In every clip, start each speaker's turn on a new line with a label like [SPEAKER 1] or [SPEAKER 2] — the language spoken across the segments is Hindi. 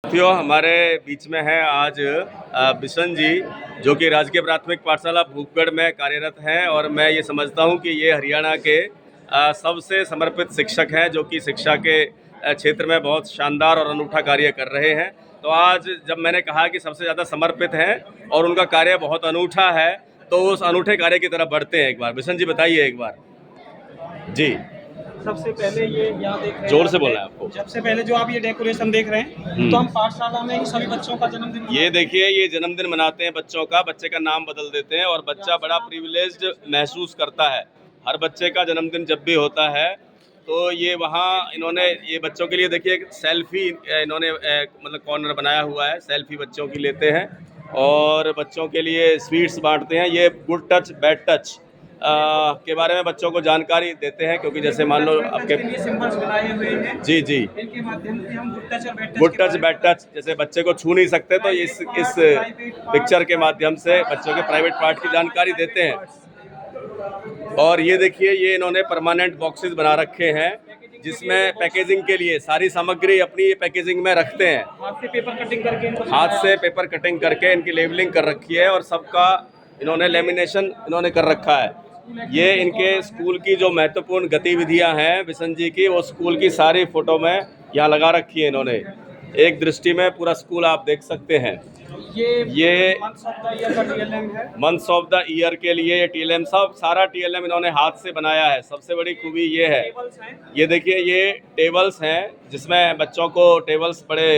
[SPEAKER 1] साथियों, हमारे बीच में है आज बिशन जी, जो कि राजकीय प्राथमिक पाठशाला भूपगढ़ में कार्यरत हैं। और मैं ये समझता हूँ कि ये हरियाणा के सबसे समर्पित शिक्षक हैं, जो कि शिक्षा के क्षेत्र में बहुत शानदार और अनूठा कार्य कर रहे हैं। तो आज जब मैंने कहा कि सबसे ज़्यादा समर्पित हैं और उनका कार्य बहुत अनूठा है, तो उस अनूठे कार्य की तरफ बढ़ते हैं। एक बार बिशन जी बताइए एक बार। जी,
[SPEAKER 2] सबसे पहले ये यहाँ देख रहे हैं,
[SPEAKER 1] जोर से बोलना है आपको।
[SPEAKER 2] सबसे पहले जो आप ये डेकोरेशन देख रहे हैं, तो हम पाठशाला में ही सभी बच्चों का जन्मदिन
[SPEAKER 1] ये देखिए, ये जन्मदिन मनाते हैं बच्चों का, बच्चे का नाम बदल देते हैं और बच्चा बड़ा प्रिविलेज्ड महसूस करता है। हर बच्चे का जन्मदिन जब भी होता है तो ये वहाँ इन्होंने ये बच्चों के लिए देखिए एक सेल्फी इन्होंने मतलब कॉर्नर बनाया हुआ है, सेल्फी बच्चों की लेते हैं और बच्चों के लिए स्वीट्स बांटते हैं। ये गुड टच बैड टच के बारे में बच्चों को जानकारी देते हैं, क्योंकि जैसे मान लो आपके
[SPEAKER 2] सिंबल्स बनाए हुए हैं।
[SPEAKER 1] जी जी,
[SPEAKER 2] इनके माध्यम से हम गुड टच और
[SPEAKER 1] गुड टच बैड टच, जैसे बच्चे को छू नहीं सकते तो इस पिक्चर के माध्यम से बच्चों के प्राइवेट पार्ट की जानकारी देते हैं। और ये देखिए, ये इन्होंने परमानेंट बॉक्सेस बना रखे हैं, जिसमें पैकेजिंग के लिए सारी सामग्री अपनी ये पैकेजिंग में रखते हैं।
[SPEAKER 2] हाथ से पेपर कटिंग करके
[SPEAKER 1] इनकी लेबलिंग कर रखी है और सबका इन्होंने लेमिनेशन इन्होंने कर रखा है। ये इनके स्कूल की जो महत्वपूर्ण गतिविधियां हैं बिशन जी की, वो स्कूल की सारी फोटो में यहाँ लगा रखी है इन्होंने। एक दृष्टि में पूरा स्कूल आप देख सकते हैं। ये मंथ्स ऑफ द ईयर के लिए ये टीएलएम, सब सारा टीएलएम इन्होंने हाथ से बनाया है। सबसे बड़ी खूबी ये है, ये देखिए, ये टेबल्स हैं जिसमें बच्चों को टेबल्स बड़े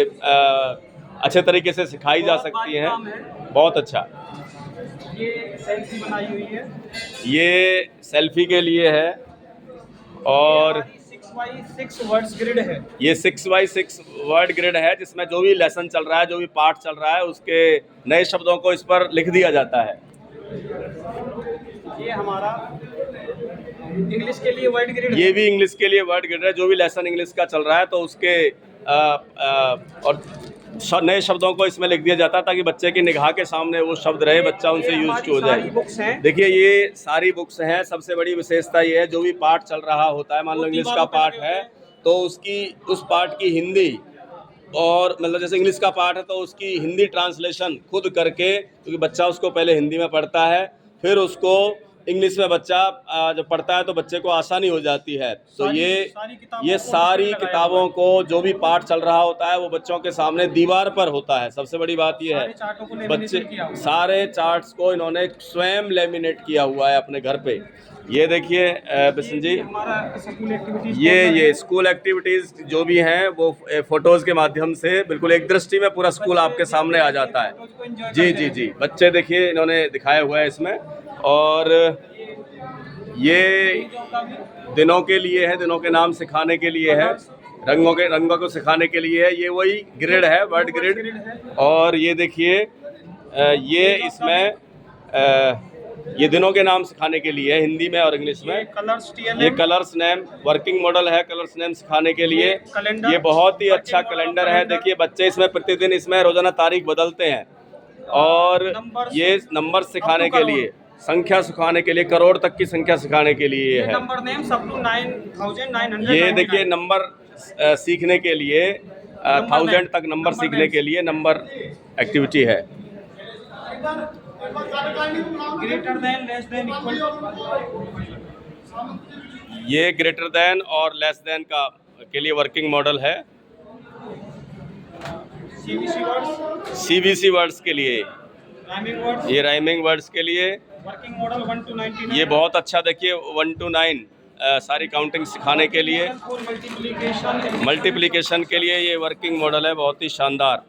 [SPEAKER 1] अच्छे तरीके से सिखाई जा सकती हैं। बहुत अच्छा।
[SPEAKER 2] ये सेल्फी बनाई हुई है,
[SPEAKER 1] ये सेल्फी के लिए है और
[SPEAKER 2] 6x6 वर्ड्स ग्रिड है।
[SPEAKER 1] ये 6x6 वर्ड ग्रिड है, जिसमें जो भी लेसन चल रहा है, जो भी पाठ चल रहा है, उसके नए शब्दों को इस पर लिख दिया जाता है।
[SPEAKER 2] ये हमारा इंग्लिश के लिए वर्ड ग्रिड,
[SPEAKER 1] ये भी इंग्लिश के लिए वर्ड ग्रिड है। जो भी लेसन इंग्लिश का चल रहा है तो उसके और नए शब्दों को इसमें लिख दिया जाता है, ताकि बच्चे की निगाह के सामने वो शब्द रहे, बच्चा उनसे यूज हो जाए। देखिए, ये सारी बुक्स हैं। सबसे बड़ी विशेषता ये है, जो भी पाठ चल रहा होता है, मान लो इंग्लिश का पाठ है तो उस पाठ की हिंदी, और मतलब जैसे इंग्लिश का पाठ है तो उसकी हिंदी ट्रांसलेशन खुद करके, क्योंकि बच्चा उसको पहले हिंदी में पढ़ता है, फिर उसको इंग्लिश में बच्चा जब पढ़ता है तो बच्चे को आसानी हो जाती है। तो ये सारी किताबों को, जो भी पाठ चल रहा होता है, वो बच्चों के सामने दीवार पर होता है। सबसे बड़ी बात ये है, बच्चे सारे चार्ट्स को इन्होंने स्वयं लेमिनेट किया हुआ है अपने घर पे। ये देखिए बिशन जी, ये स्कूल एक्टिविटीज़ जो भी हैं वो फोटोज़ के माध्यम से बिल्कुल एक दृष्टि में पूरा स्कूल आपके सामने आ जाता है। जी जी जी, बच्चे देखिए इन्होंने दिखाया हुआ है इसमें। और ये दिनों के लिए है, दिनों के नाम सिखाने के लिए है, रंगों को सिखाने के लिए है। ये वही ग्रिड है, वर्ड ग्रिड। और ये देखिए, ये इसमें ये दिनों के नाम सिखाने के लिए है, हिंदी में और इंग्लिश में। ये कलर्स नेम वर्किंग मॉडल है, कलर्स नेम सिखाने के लिए। ये बहुत ही अच्छा कैलेंडर है। देखिए, बच्चे इसमें प्रतिदिन इसमें रोजाना तारीख बदलते हैं। और ये नंबर सिखाने के लिए, संख्या सिखाने के लिए, करोड़ तक की संख्या सिखाने के लिए है।
[SPEAKER 2] Number names up to 9,900।
[SPEAKER 1] ये देखिए, नंबर सीखने के लिए 1000 तक नंबर सीखने के लिए नंबर एक्टिविटी है।
[SPEAKER 2] Greater than, less than, equal.
[SPEAKER 1] ये ग्रेटर देन और लेस देन का के लिए वर्किंग मॉडल है। सीबीसी वर्ड्स के लिए, ये राइमिंग वर्ड्स के लिए
[SPEAKER 2] वर्किंग मॉडल 1 to 99।
[SPEAKER 1] ये बहुत अच्छा, देखिए 1 to 9 सारी काउंटिंग सिखाने के लिए, मल्टीप्लिकेशन के लिए ये वर्किंग मॉडल है, बहुत ही शानदार।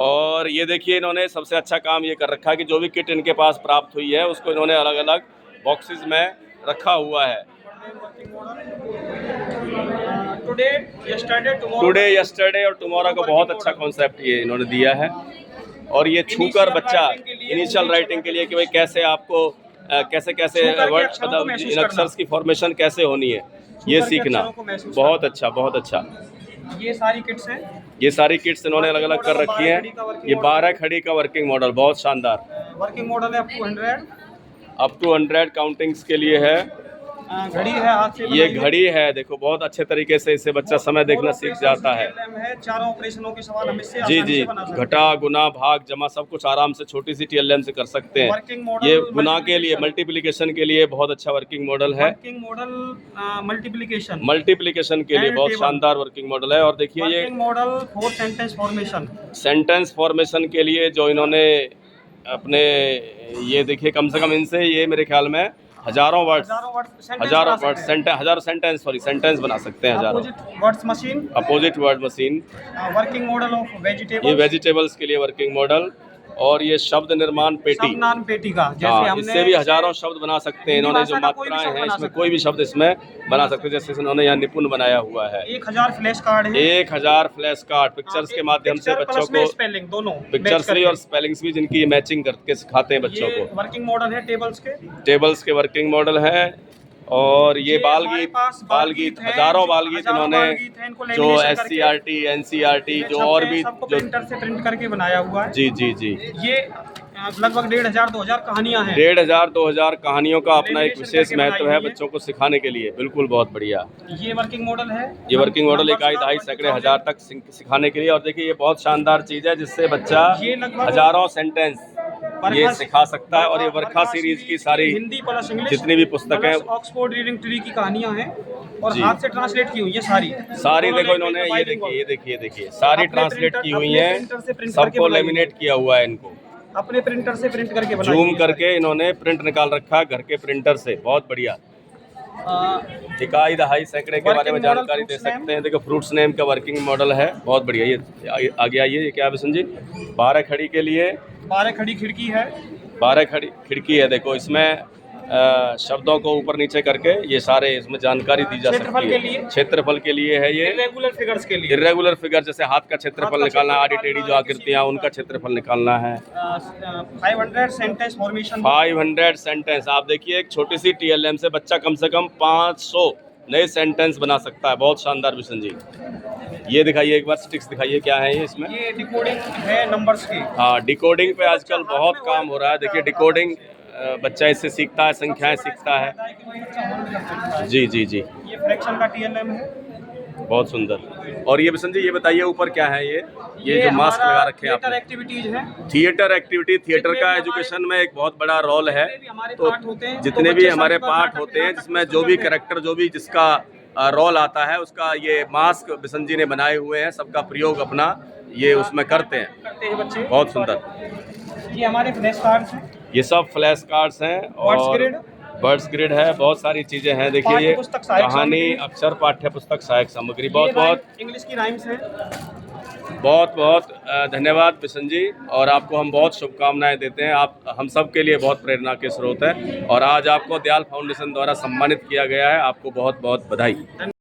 [SPEAKER 1] और ये देखिए, इन्होंने सबसे अच्छा काम ये कर रखा है कि जो भी किट इनके पास प्राप्त हुई है उसको इन्होंने अलग अलग बॉक्सेस में रखा हुआ है। टुडे, यस्टरडे और टुमारो का बहुत अच्छा कॉन्सेप्ट ये इन्होंने दिया है। और ये छूकर बच्चा इनिशियल राइटिंग के लिए कि भाई कैसे आपको कैसे वर्ड, मतलब इन अक्षर्स की फॉर्मेशन कैसे होनी है, ये सीखना। बहुत अच्छा, बहुत अच्छा।
[SPEAKER 2] ये सारी किट्स हैं,
[SPEAKER 1] ये सारी किट्स इन्होंने अलग अलग कर रखी हैं। ये 12 खड़ी का वर्किंग मॉडल, बहुत शानदार
[SPEAKER 2] वर्किंग मॉडल है। अप टू 100
[SPEAKER 1] काउंटिंग्स के लिए है।
[SPEAKER 2] घड़ी है हाथ से
[SPEAKER 1] ये
[SPEAKER 2] बनाई है।
[SPEAKER 1] घड़ी है, देखो बहुत अच्छे तरीके से इससे बच्चा समय देखना सीख जाता है।
[SPEAKER 2] TLM है, चारों ऑपरेशनों के सवाल हम इससे
[SPEAKER 1] जी
[SPEAKER 2] आसानी
[SPEAKER 1] जी,
[SPEAKER 2] से बना सकते हैं।
[SPEAKER 1] घटा गुना भाग जमा सब कुछ आराम से छोटी सी TLM से कर सकते हैं।
[SPEAKER 2] वर्किंग मॉडल
[SPEAKER 1] ये गुना के लिए, मल्टीप्लिकेशन के लिए बहुत अच्छा वर्किंग मॉडल है।
[SPEAKER 2] वर्किंग मॉडल मल्टीप्लिकेशन
[SPEAKER 1] मल्टीप्लिकेशन के लिए
[SPEAKER 2] And
[SPEAKER 1] बहुत
[SPEAKER 2] table.
[SPEAKER 1] शानदार वर्किंग मॉडल है। और देखिए ये
[SPEAKER 2] working model for sentence formation.
[SPEAKER 1] Sentence formation के लिए जो इन्होंने अपने, ये देखिए कम से कम इनसे ये मेरे ख्याल में हजारों वर्ड्स सेंटेंस बना सकते हैं, हजारों।
[SPEAKER 2] Opposite words machine,
[SPEAKER 1] opposite word machine,
[SPEAKER 2] working model of vegetable,
[SPEAKER 1] ये वेजिटेबल्स के लिए वर्किंग मॉडल। और ये शब्द निर्माण पेटी,
[SPEAKER 2] नान पेटी का, जैसे
[SPEAKER 1] हाँ,
[SPEAKER 2] हमने
[SPEAKER 1] इससे भी हजारों शब्द बना सकते हैं इन्होंने। जो मात्राएं हैं इसमें कोई भी शब्द इसमें बना सकते हैं, जैसे इन्होंने यहाँ निपुण बनाया हुआ है।
[SPEAKER 2] 1000 फ्लैश कार्ड है,
[SPEAKER 1] 1000 फ्लैश कार्ड पिक्चर्स के माध्यम से बच्चों को
[SPEAKER 2] स्पेलिंग दोनों
[SPEAKER 1] पिक्चर्स भी और स्पेलिंग्स भी जिनकी मैचिंग करके सिखाते हैं बच्चों को।
[SPEAKER 2] वर्किंग मॉडल है
[SPEAKER 1] टेबल्स के वर्किंग मॉडल है। और ये बाल गीत हजारों बाल गीत इन्होंने जो SCRT NCRT जो और भी जो
[SPEAKER 2] प्रिंटर से प्रिंट करके बनाया हुआ है।
[SPEAKER 1] जी जी जी,
[SPEAKER 2] ये लगभग 1500-2000 कहानियां हैं।
[SPEAKER 1] 1500-2000 कहानियों का अपना एक विशेष महत्व है बच्चों को सिखाने के लिए। बिल्कुल, बहुत बढ़िया।
[SPEAKER 2] ये वर्किंग मॉडल है,
[SPEAKER 1] ये वर्किंग मॉडल इकाई दहाई सैकड़े हजार तक सिखाने के लिए। और देखिए ये बहुत शानदार चीज़ है जिससे बच्चा हजारों सेंटेंस ये सिखा सकता है। और ये वर्खा सीरीज की सारी
[SPEAKER 2] हिंदी प्लस इंग्लिश
[SPEAKER 1] जितनी भी पुस्तकें,
[SPEAKER 2] ऑक्सफोर्ड रीडिंग ट्री की कहानियां हैं और हाथ से ट्रांसलेट की हुई है सारी
[SPEAKER 1] देखो इन्होंने ये देखिए सारी ट्रांसलेट की हुई है, सबको लेमिनेट किया हुआ है इनको,
[SPEAKER 2] अपने प्रिंटर से प्रिंट करके बनाई
[SPEAKER 1] जूम करके इन्होंने प्रिंट निकाल रखा घर के प्रिंटर से। बहुत बढ़िया। इकाई दहाई सैकड़े के बारे में जानकारी दे सकते हैं। देखो फ्रूट्स नेम का वर्किंग मॉडल है, बहुत बढ़िया। ये आगे आइए, ये क्या है बिशन जी? 12 खड़ी के लिए
[SPEAKER 2] 12 खड़ी खिड़की है,
[SPEAKER 1] 12 खड़ी खिड़की है। देखो इसमें शब्दों को ऊपर नीचे करके ये सारे इसमें जानकारी दी जा सकती है। क्षेत्रफल के लिए है ये,
[SPEAKER 2] इर्रेगुलर फिगर्स के लिए,
[SPEAKER 1] इर्रेगुलर फिगर जैसे हाथ का क्षेत्रफल निकालना, आड़ी टेढ़ी जो आकृतियां उनका क्षेत्रफल निकालना है।
[SPEAKER 2] 500 सेंटेंस फॉर्मेशन,
[SPEAKER 1] 500 सेंटेंस। आप देखिए एक छोटी सी TLM से बच्चा कम से कम 500 नए सेंटेंस बना सकता है। बहुत शानदार बिशन जी। ये दिखाइए एक बार, स्टिक्स दिखाइए क्या है ये इसमें।
[SPEAKER 2] ये डिकोडिंग है नंबर्स की।
[SPEAKER 1] हाँ, डिकोडिंग पे आजकल बहुत काम हो रहा है। देखिए डिकोडिंग बच्चा इससे सीखता है, संख्याएं सीखता है। जी जी जी,
[SPEAKER 2] ये फ्रैक्शन का TLM है,
[SPEAKER 1] बहुत सुंदर। और ये बिशन जी ये बताइए ऊपर क्या है ये जो मास्क लगा रखे हैं आपने?
[SPEAKER 2] एक्टिविटीज है,
[SPEAKER 1] थिएटर एक्टिविटी। थिएटर का एजुकेशन में एक बहुत बड़ा रोल है। तो जितने भी हमारे पार्ट होते हैं जिसमें जो भी कैरेक्टर, जो भी जिसका रोल आता है, उसका ये मास्क बिशन जी ने बनाए हुए हैं। सबका प्रयोग अपना ये उसमें करते हैं
[SPEAKER 2] बच्चे।
[SPEAKER 1] बहुत सुंदर।
[SPEAKER 2] ये हमारे फ्लैश कार्ड्स हैं,
[SPEAKER 1] ये सब फ्लैश कार्ड्स हैं और बर्ड्स ग्रिड है, बहुत सारी चीज़ें हैं। देखिए ये कहानी, अक्षर, पाठ्य पुस्तक, सहायक सामग्री, बहुत
[SPEAKER 2] इंग्लिश की राइम्स हैं।
[SPEAKER 1] बहुत धन्यवाद बिशन जी। और आपको हम बहुत शुभकामनाएं देते हैं। आप हम सब के लिए बहुत प्रेरणा के स्रोत है। और आज आपको दयाल फाउंडेशन द्वारा सम्मानित किया गया है। आपको बहुत बहुत बधाई।